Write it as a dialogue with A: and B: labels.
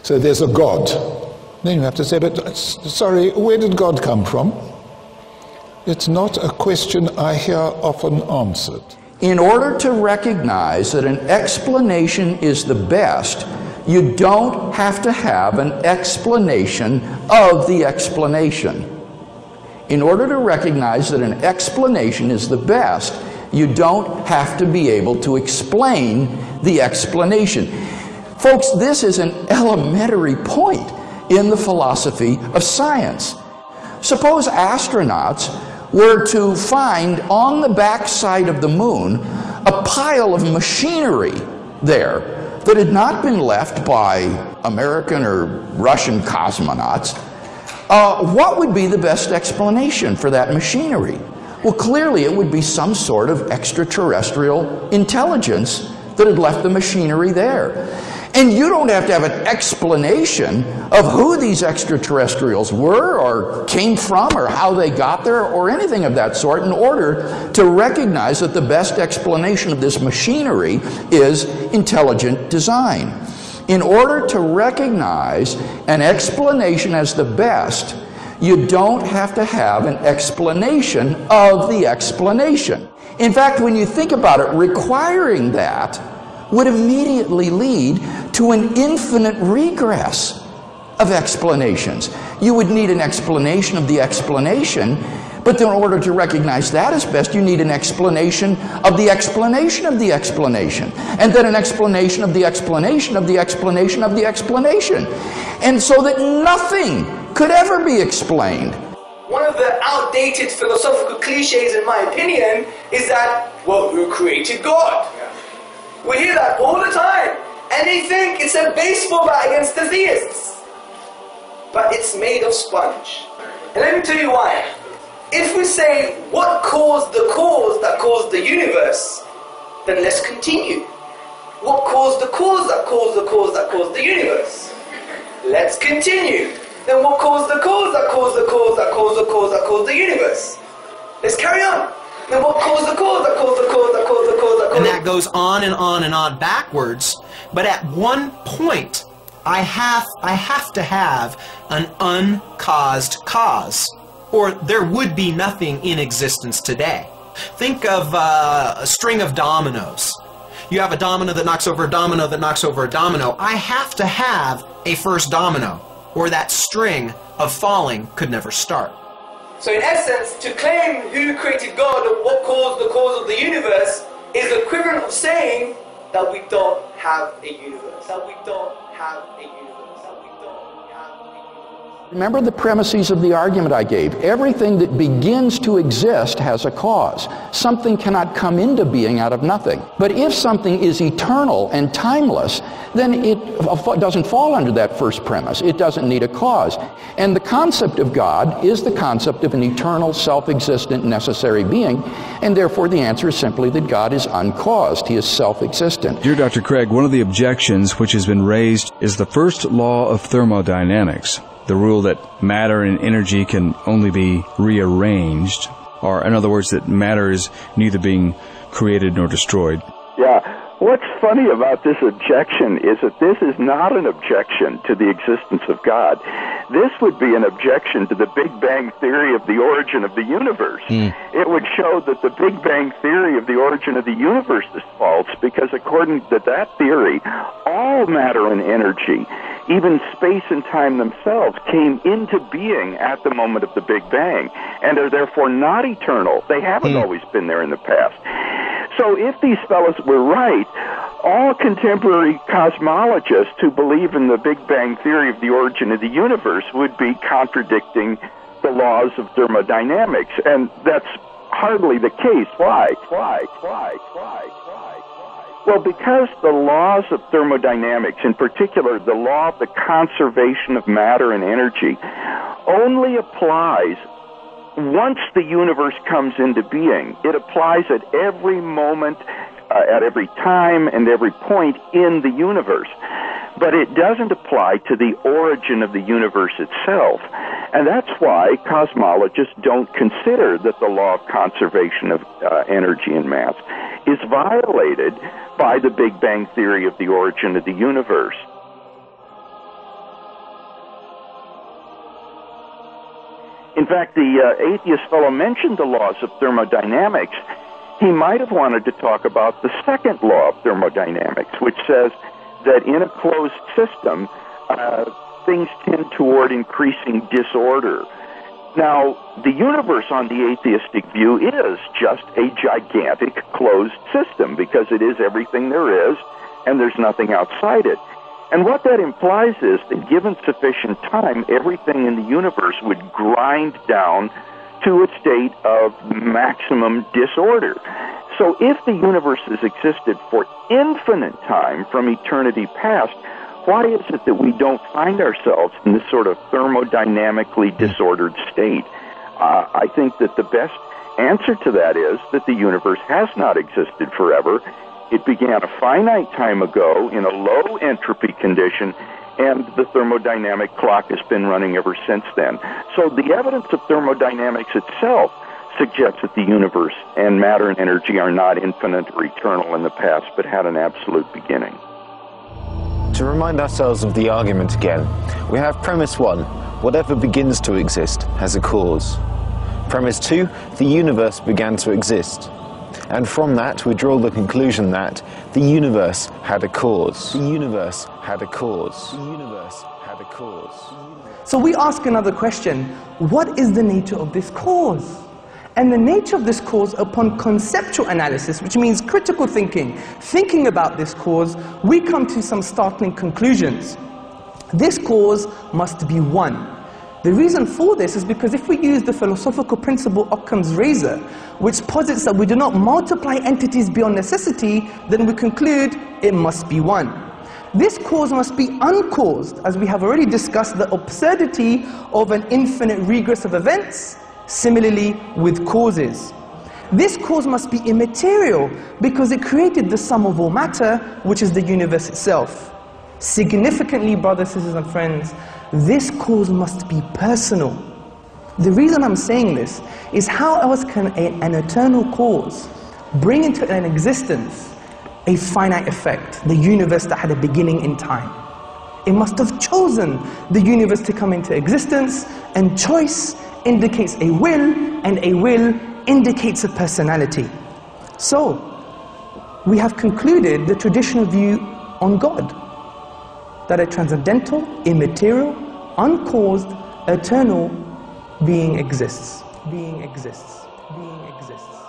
A: So there's a God. Then you have to say, but sorry, where did God come from? It's not a question I hear often answered.
B: In order to recognize that an explanation is the best, you don't have to have an explanation of the explanation. In order to recognize that an explanation is the best, you don't have to be able to explain the explanation. Folks, this is an elementary point in the philosophy of science. Suppose astronauts were to find on the backside of the moon a pile of machinery there that had not been left by American or Russian cosmonauts. What would be the best explanation for that machinery? Well, clearly it would be some sort of extraterrestrial intelligence that had left the machinery there. And you don't have to have an explanation of who these extraterrestrials were or came from or how they got there or anything of that sort in order to recognize that the best explanation of this machinery is intelligent design. In order to recognize an explanation as the best, you don't have to have an explanation of the explanation. In fact, when you think about it, requiring that would immediately lead to an infinite regress of explanations. You would need an explanation of the explanation, but in order to recognize that as best, you need an explanation of the explanation of the explanation, and then an explanation of the explanation of the explanation of the explanation, and so that nothing could ever be explained.
C: One of the outdated philosophical cliches, in my opinion, is that, well, who created God? We hear that all the time, and they think it's a baseball bat against the theists. But it's made of sponge. And let me tell you why. If we say, what caused the cause that caused the universe, then let's continue. What caused the cause that caused the cause that caused the universe? Let's continue. Then what caused the cause that caused the cause that caused the cause that caused the universe? Let's carry on. Then what caused the cause that caused the cause that caused the cause that caused?
D: And that goes on and on and on backwards. But at one point, I have to have an uncaused cause, or there would be nothing in existence today. Think of a string of dominoes. You have a domino that knocks over a domino that knocks over a domino. I have to have a first domino, or that string of falling could never start.
C: So in essence, to claim who created God or what caused the cause of the universe is the equivalent of saying that we don't have a universe. That we don't have a universe. That we don't have a universe.
B: Remember the premises of the argument I gave. Everything that begins to exist has a cause. Something cannot come into being out of nothing. But if something is eternal and timeless, then it doesn't fall under that first premise. It doesn't need a cause. And the concept of God is the concept of an eternal, self-existent, necessary being, and therefore the answer is simply that God is uncaused. He is self-existent.
E: Dear Dr. Craig, one of the objections which has been raised is the first law of thermodynamics, the rule that matter and energy can only be rearranged, or in other words, that matter is neither being created nor destroyed.
F: Yeah. What's funny about this objection is that this is not an objection to the existence of God. This would be an objection to the Big Bang theory of the origin of the universe. It would show that the Big Bang theory of the origin of the universe is false, because according to that theory, all matter and energy, even space and time themselves, came into being at the moment of the Big Bang and are therefore not eternal. They haven't always been there in the past. So if these fellows were right, all contemporary cosmologists who believe in the Big Bang theory of the origin of the universe would be contradicting the laws of thermodynamics, and that's hardly the case. Why? Well, because the laws of thermodynamics, in particular the law of the conservation of matter and energy, only applies once the universe comes into being. It applies at every moment, at every time, and every point in the universe. But it doesn't apply to the origin of the universe itself. And that's why cosmologists don't consider that the law of conservation of energy and mass is violated by the Big Bang theory of the origin of the universe. In fact, the atheist fellow mentioned the laws of thermodynamics. He might have wanted to talk about the second law of thermodynamics, which says that in a closed system, things tend toward increasing disorder. Now, the universe on the atheistic view is just a gigantic closed system because it is everything there is and there's nothing outside it. And what that implies is that given sufficient time, everything in the universe would grind down to a state of maximum disorder. So if the universe has existed for infinite time from eternity past, why is it that we don't find ourselves in this sort of thermodynamically disordered state? I think that the best answer to that is that the universe has not existed forever. It began a finite time ago in a low entropy condition, and the thermodynamic clock has been running ever since then. So the evidence of thermodynamics itself suggests that the universe and matter and energy are not infinite or eternal in the past, but had an absolute beginning.
G: To remind ourselves of the argument again, we have premise 1, whatever begins to exist has a cause. Premise 2, the universe began to exist. And from that we draw the conclusion that the universe had a cause. The universe had a cause. The universe had a cause.
C: So we ask another question, what is the nature of this cause? And the nature of this cause, upon conceptual analysis, which means critical thinking about this cause, we come to some startling conclusions. This cause must be one. The reason for this is because if we use the philosophical principle Occam's razor, which posits that we do not multiply entities beyond necessity, then we conclude it must be one. This cause must be uncaused, as we have already discussed the absurdity of an infinite regress of events. Similarly with causes. This cause must be immaterial because it created the sum of all matter, which is the universe itself. Significantly, brothers, sisters and friends, this cause must be personal. The reason I'm saying this is how else can an eternal cause bring into an existence a finite effect, the universe that had a beginning in time? It must have chosen the universe to come into existence, and choice indicates a will, and a will indicates a personality. So, we have concluded the traditional view on God, that a transcendental, immaterial, uncaused, eternal being exists. Being exists. Being exists.